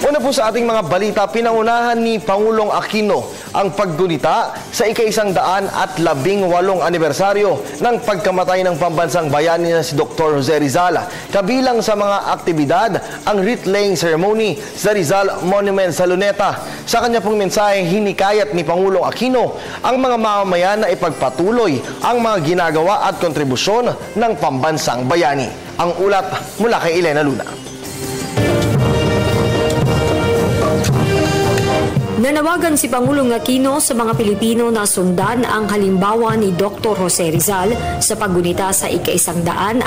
Una po sa ating mga balita, pinangunahan ni Pangulong Aquino ang paggunita sa ika-118 anibersaryo ng pagkamatay ng pambansang bayani na si Dr. Jose Rizal. Kabilang sa mga aktibidad ang wreath-laying ceremony sa Rizal Monument sa Luneta. Sa kanya pong mensahe, hinikayat ni Pangulong Aquino ang mga mamamayan na ipagpatuloy ang mga ginagawa at kontribusyon ng pambansang bayani. Ang ulat mula kay Elena Luna. Nanawagan si Pangulong Aquino sa mga Pilipino na sundan ang halimbawa ni Dr. Jose Rizal sa paggunita sa ika-118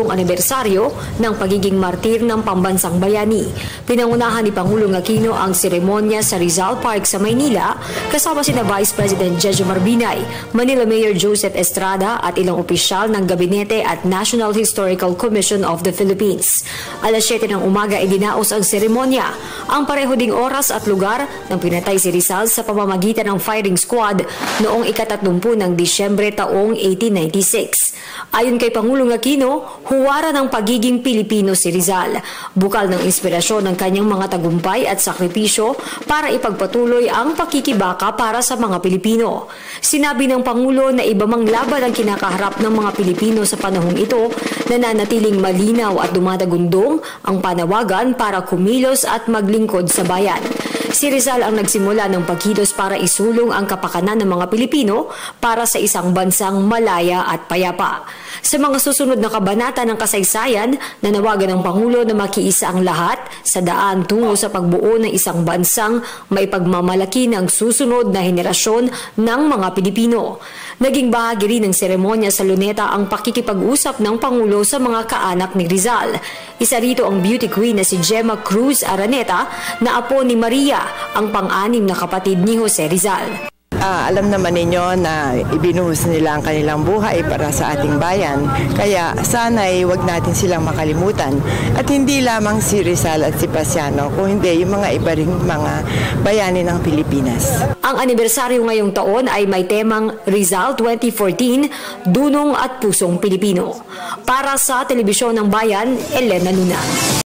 anibersaryo ng pagiging martir ng pambansang bayani. Pinangunahan ni Pangulong Aquino ang seremonya sa Rizal Park sa Maynila kasama sina Vice President Jejo Marbinay, Manila Mayor Joseph Estrada at ilang opisyal ng Gabinete at National Historical Commission of the Philippines. Alas 7 ng umaga idinaos ang seremonya. Ang pareho ding oras at lugar ng pinatay si Rizal sa pamamagitan ng firing squad noong ika-30 ng Disyembre taong 1896. Ayon kay Pangulong Aquino, huwara ng pagiging Pilipino si Rizal. Bukal ng inspirasyon ng kanyang mga tagumpay at sakripisyo para ipagpatuloy ang pakikibaka para sa mga Pilipino. Sinabi ng Pangulo na iba mang laban ang kinakaharap ng mga Pilipino sa panahong ito, nananatiling malinaw at dumadagundong ang panawagan para kumilos at maglingkod sa bayan. Si Rizal ang nagsimula ng pagkilos para isulong ang kapakanan ng mga Pilipino para sa isang bansang malaya at payapa. Sa mga susunod na kabanata ng kasaysayan, nanawagan ng Pangulo na makiisa ang lahat sa daan tungo sa pagbuo ng isang bansang maipagmamalaki ng susunod na henerasyon ng mga Pilipino. Naging bahagi rin ng seremonya sa Luneta ang pakikipag-usap ng Pangulo sa mga kaanak ni Rizal. Isa rito ang beauty queen na si Gemma Cruz Araneta na apo ni Maria, ang pang-anim na kapatid ni Jose Rizal. Alam naman ninyo na ibinuhos nila ang kanilang buhay para sa ating bayan. Kaya sana'y wag natin silang makalimutan. At hindi lamang si Rizal at si Pasiano, kung hindi yung mga iba ring mga bayani ng Pilipinas. Ang anibersaryo ngayong taon ay may temang Rizal 2014, Dunong at Pusong Pilipino. Para sa Telebisyon ng Bayan, Elena Luna.